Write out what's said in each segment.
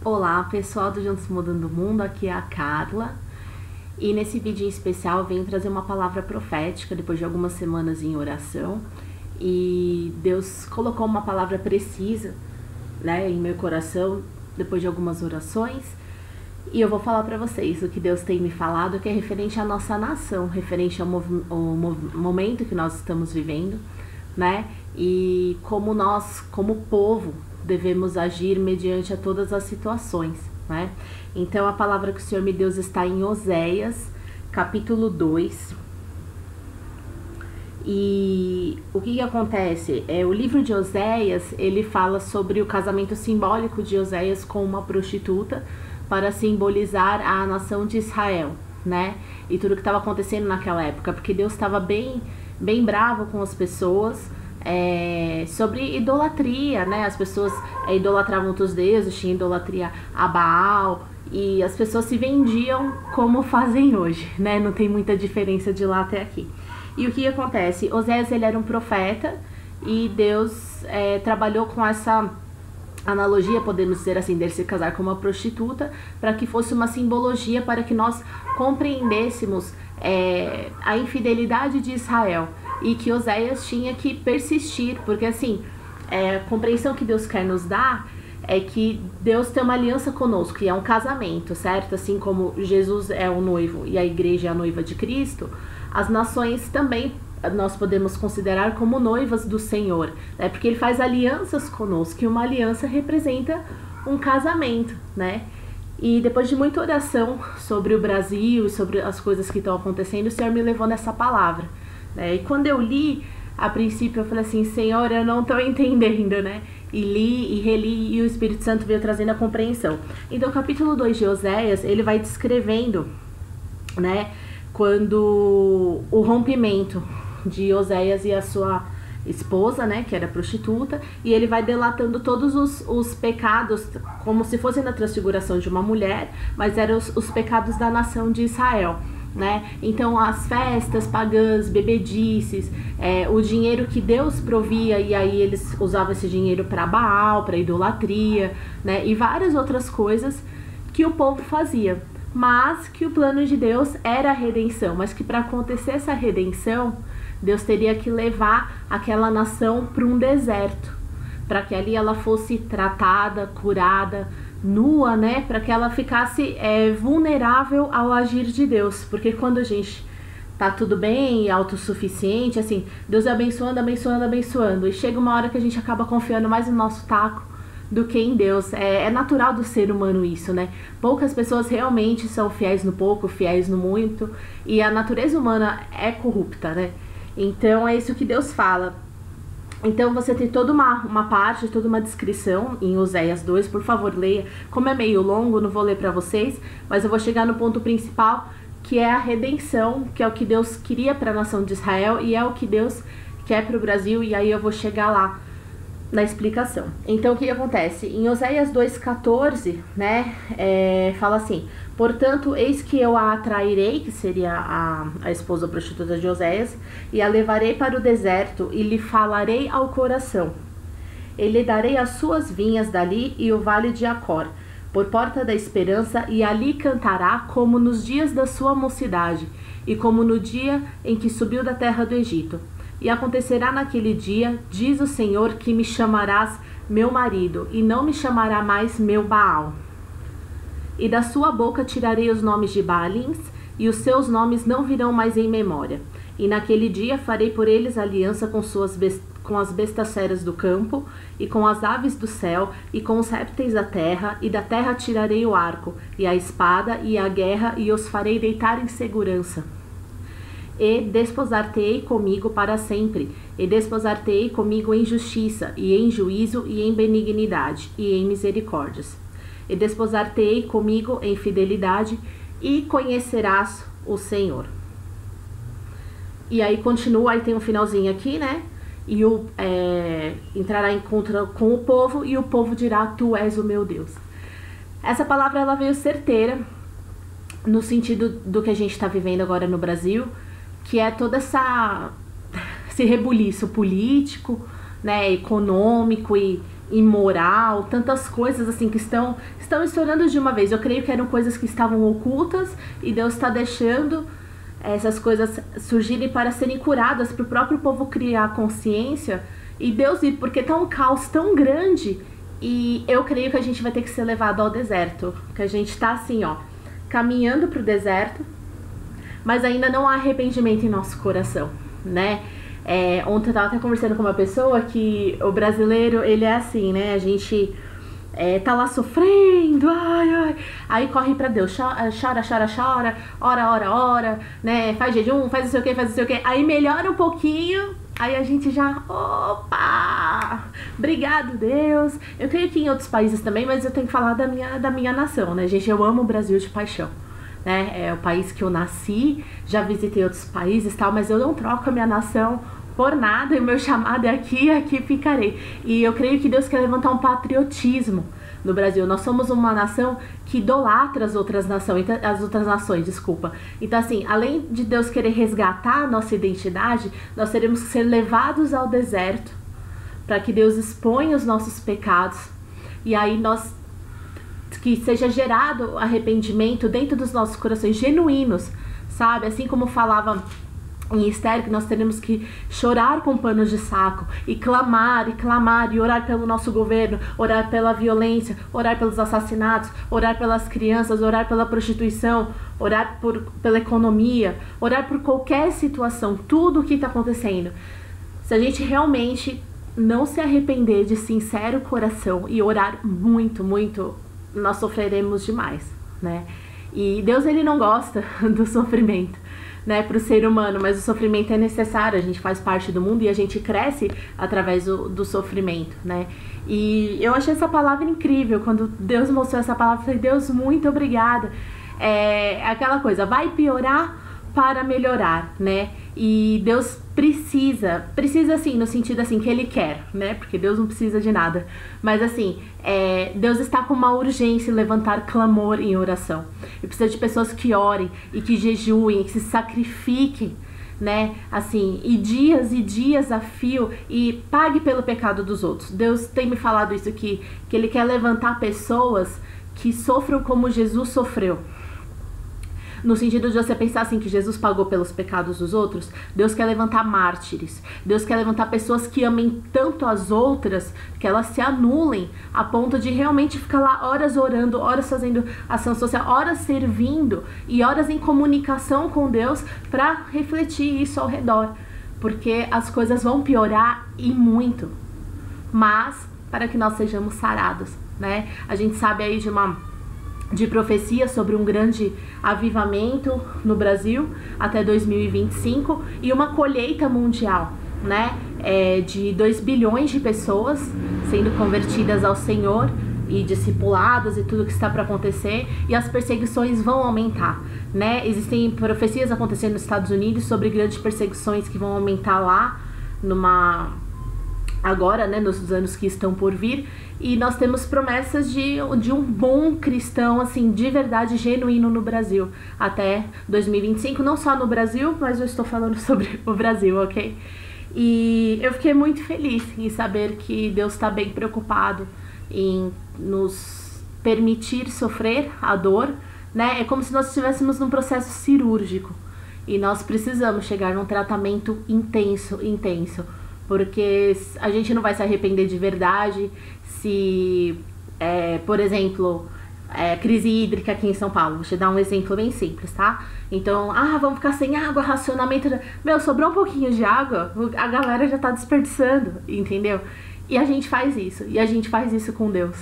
Olá pessoal do Juntos Mudando o Mundo, aqui é a Carla e nesse vídeo em especial eu venho trazer uma palavra profética depois de algumas semanas em oração e Deus colocou uma palavra precisa, né, em meu coração depois de algumas orações e eu vou falar para vocês o que Deus tem me falado, que é referente à nossa nação, referente ao momento que nós estamos vivendo, né, e como nós, como povo, devemos agir mediante a todas as situações, né? Então a palavra que o Senhor me deu está em Oséias, capítulo 2. E o que acontece? O livro de Oséias, ele fala sobre o casamento simbólico de Oséias com uma prostituta para simbolizar a nação de Israel, né? E tudo que estava acontecendo naquela época, porque Deus estava bem bravo com as pessoas, sobre idolatria, né? As pessoas idolatravam outros deuses, tinha idolatria a Baal, e as pessoas se vendiam como fazem hoje, né? Não tem muita diferença de lá até aqui. E o que acontece? Oséias, ele era um profeta e Deus trabalhou com essa analogia, podemos dizer assim, dele se casar com uma prostituta, para que fosse uma simbologia para que nós compreendêssemos a infidelidade de Israel e que Oséias tinha que persistir, porque assim, a compreensão que Deus quer nos dar é que Deus tem uma aliança conosco, que é um casamento, certo? Assim como Jesus é o noivo e a igreja é a noiva de Cristo, as nações também nós podemos considerar como noivas do Senhor, né? Porque Ele faz alianças conosco, e uma aliança representa um casamento, né? E depois de muita oração sobre o Brasil e sobre as coisas que estão acontecendo, o Senhor me levou nessa palavra, né? E quando eu li, a princípio eu falei assim, Senhor, eu não estou entendendo, né? E li e reli, e o Espírito Santo veio trazendo a compreensão. Então o capítulo 2 de Oséias, ele vai descrevendo, né, quando o rompimento de Oséias e a sua esposa, né, que era prostituta, e ele vai delatando todos os pecados, como se fosse na transfiguração de uma mulher, mas eram os pecados da nação de Israel, né? Então as festas pagãs, bebedices, o dinheiro que Deus provia, e aí eles usavam esse dinheiro para Baal, para idolatria, né, e várias outras coisas que o povo fazia, mas que o plano de Deus era a redenção, mas que para acontecer essa redenção, Deus teria que levar aquela nação para um deserto, para que ali ela fosse tratada, curada, nua, né? Para que ela ficasse vulnerável ao agir de Deus. Porque quando a gente tá tudo bem, autossuficiente, assim, Deus é abençoando, abençoando, abençoando. E chega uma hora que a gente acaba confiando mais no nosso taco do que em Deus. É natural do ser humano isso, né? Poucas pessoas realmente são fiéis no pouco, fiéis no muito. E a natureza humana é corrupta, né? Então é isso que Deus fala. Então você tem toda uma parte, toda uma descrição em Oséias 2, por favor leia. Como é meio longo, não vou ler para vocês, mas eu vou chegar no ponto principal, que é a redenção, que é o que Deus queria para a nação de Israel e é o que Deus quer para o Brasil, e aí eu vou chegar lá na explicação. Então o que acontece? Em Oséias 2,14, né, fala assim: portanto, eis que eu a atrairei, que seria a esposa prostituta de Oséias, e a levarei para o deserto, e lhe falarei ao coração. E lhe darei as suas vinhas dali e o vale de Acor, por porta da esperança, e ali cantará como nos dias da sua mocidade, e como no dia em que subiu da terra do Egito. E acontecerá naquele dia, diz o Senhor, que me chamarás meu marido, e não me chamará mais meu Baal. E da sua boca tirarei os nomes de Baalins, e os seus nomes não virão mais em memória. E naquele dia farei por eles aliança com as bestas feras do campo, e com as aves do céu, e com os répteis da terra, e da terra tirarei o arco, e a espada, e a guerra, e os farei deitar em segurança. E desposar-te-ei comigo para sempre, e desposar-te-ei comigo em justiça, e em juízo, e em benignidade, e em misericórdias. E desposar-te-ei comigo em fidelidade, e conhecerás o Senhor. E aí continua, aí tem um finalzinho aqui, né? E entrará em encontro com o povo, e o povo dirá, tu és o meu Deus. Essa palavra, ela veio certeira, no sentido do que a gente está vivendo agora no Brasil, que é toda esse rebuliço político, né, econômico imoral, tantas coisas assim que estão estourando de uma vez. Eu creio que eram coisas que estavam ocultas e Deus está deixando essas coisas surgirem para serem curadas, para o próprio povo criar consciência e Deus ir, porque tá um caos tão grande. E eu creio que a gente vai ter que ser levado ao deserto, que a gente tá assim, ó, caminhando pro deserto, mas ainda não há arrependimento em nosso coração, né? Ontem eu tava até conversando com uma pessoa que o brasileiro, ele é assim, né? A gente tá lá sofrendo, aí corre pra Deus, chora, ora, né? Faz jejum, faz não sei o que, aí melhora um pouquinho, aí a gente já, opa, obrigado Deus. Eu creio que em outros países também, mas eu tenho que falar da minha nação, né, gente? Eu amo o Brasil de paixão, né? É o país que eu nasci, já visitei outros países e tal, mas eu não troco a minha nação por nada, e o meu chamado é aqui ficarei. E eu creio que Deus quer levantar um patriotismo no Brasil. Nós somos uma nação que idolatra as outras nações, desculpa. Então assim, além de Deus querer resgatar a nossa identidade, nós teremos que ser levados ao deserto para que Deus exponha os nossos pecados e aí que seja gerado arrependimento dentro dos nossos corações genuínos, sabe? Assim como falava em Esther, que nós teremos que chorar com panos de saco e clamar e orar pelo nosso governo, orar pela violência, orar pelos assassinatos, orar pelas crianças, orar pela prostituição, orar pela economia, orar por qualquer situação, tudo o que está acontecendo. Se a gente realmente não se arrepender de sincero coração e orar muito, muito, nós sofreremos demais, né? E Deus, ele não gosta do sofrimento, né, para o ser humano, mas o sofrimento é necessário, a gente faz parte do mundo e a gente cresce através do sofrimento, né? E eu achei essa palavra incrível, quando Deus mostrou essa palavra, eu falei, Deus, muito obrigada. É aquela coisa, vai piorar para melhorar, né? E Deus precisa assim, no sentido assim, que Ele quer, né? Porque Deus não precisa de nada. Mas assim, Deus está com uma urgência em levantar clamor em oração. E precisa de pessoas que orem e que jejuem, que se sacrifiquem, né? Assim, e dias a fio e pague pelo pecado dos outros. Deus tem me falado isso aqui, que Ele quer levantar pessoas que sofram como Jesus sofreu. No sentido de você pensar assim, que Jesus pagou pelos pecados dos outros, Deus quer levantar mártires. Deus quer levantar pessoas que amem tanto as outras, que elas se anulem, a ponto de realmente ficar lá horas orando, horas fazendo ação social, horas servindo e horas em comunicação com Deus para refletir isso ao redor. Porque as coisas vão piorar e muito. Mas para que nós sejamos sarados, né? A gente sabe aí de profecia sobre um grande avivamento no Brasil até 2025 e uma colheita mundial, né? De 2 bilhões de pessoas sendo convertidas ao Senhor e discipuladas e tudo que está para acontecer, e as perseguições vão aumentar, né? Existem profecias acontecendo nos Estados Unidos sobre grandes perseguições que vão aumentar lá agora, né, nos anos que estão por vir, e nós temos promessas de um bom cristão, assim, de verdade, genuíno no Brasil, até 2025, não só no Brasil, mas eu estou falando sobre o Brasil, ok? E eu fiquei muito feliz em saber que Deus está bem preocupado em nos permitir sofrer a dor, né? É como se nós estivéssemos num processo cirúrgico, e nós precisamos chegar num tratamento intenso, porque a gente não vai se arrepender de verdade se, por exemplo, crise hídrica aqui em São Paulo. Vou te dar um exemplo bem simples, tá? Então, vamos ficar sem água, racionamento. Meu, sobrou um pouquinho de água, a galera já tá desperdiçando, entendeu? E a gente faz isso com Deus,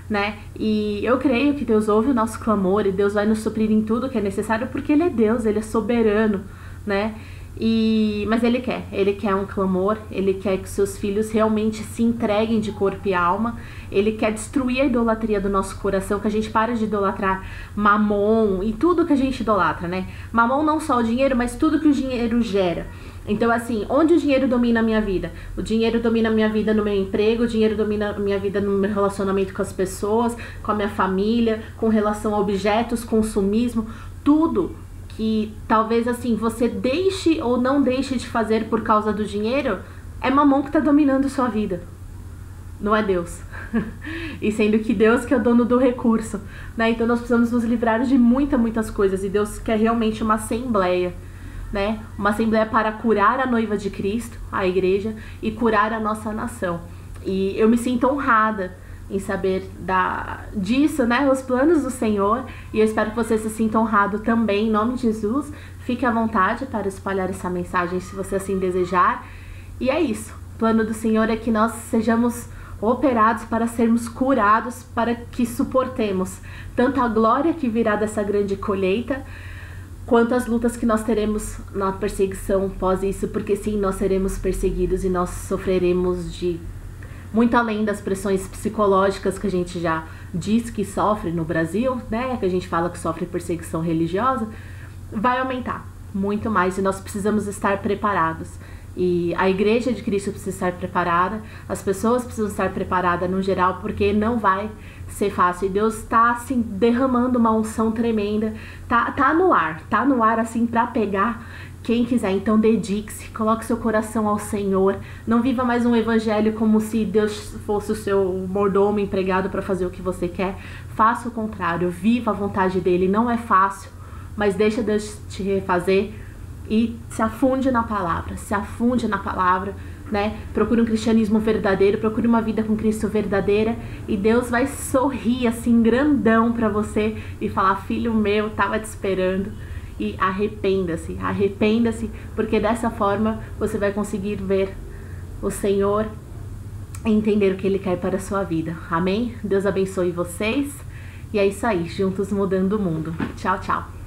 né? E eu creio que Deus ouve o nosso clamor e Deus vai nos suprir em tudo que é necessário, porque Ele é Deus, Ele é soberano, né? Mas Ele quer um clamor, Ele quer que seus filhos realmente se entreguem de corpo e alma. Ele quer destruir a idolatria do nosso coração, que a gente pare de idolatrar mamon e tudo que a gente idolatra, né? Mamon não só o dinheiro, mas tudo que o dinheiro gera. Então assim, onde o dinheiro domina a minha vida? O dinheiro domina a minha vida no meu emprego, o dinheiro domina a minha vida no meu relacionamento com as pessoas, com a minha família, com relação a objetos, consumismo, tudo que talvez assim você deixe ou não deixe de fazer por causa do dinheiro, é mamon que está dominando sua vida. não é Deus. E sendo que Deus que é o dono do recurso, né? Então nós precisamos nos livrar de muitas coisas, e Deus quer realmente uma assembleia, né? Uma assembleia para curar a noiva de Cristo, a igreja, e curar a nossa nação. E eu me sinto honrada em saber disso, né? Os planos do Senhor, e eu espero que você se sinta honrado também, em nome de Jesus. Fique à vontade para espalhar essa mensagem se você assim desejar. E é isso. O plano do Senhor é que nós sejamos operados para sermos curados, para que suportemos tanto a glória que virá dessa grande colheita, quanto as lutas que nós teremos na perseguição pós isso, porque sim, nós seremos perseguidos e nós sofreremos de muito além das pressões psicológicas que a gente já diz que sofre no Brasil, né? Que a gente fala que sofre perseguição religiosa, vai aumentar muito mais, e nós precisamos estar preparados. E a igreja de Cristo precisa estar preparada, as pessoas precisam estar preparadas no geral, porque não vai ser fácil. E Deus está assim derramando uma unção tremenda, tá no ar assim para pegar quem quiser. Então dedique-se, coloque seu coração ao Senhor, não viva mais um evangelho como se Deus fosse o seu mordomo empregado para fazer o que você quer. Faça o contrário, viva a vontade dele. Não é fácil, mas deixa Deus te refazer. E se afunde na palavra, né? Procure um cristianismo verdadeiro, procure uma vida com Cristo verdadeira, e Deus vai sorrir assim grandão pra você e falar: filho meu, tava te esperando. E arrependa-se, porque dessa forma você vai conseguir ver o Senhor e entender o que Ele quer para a sua vida. Amém? Deus abençoe vocês, e é isso aí, juntos mudando o mundo. Tchau, tchau.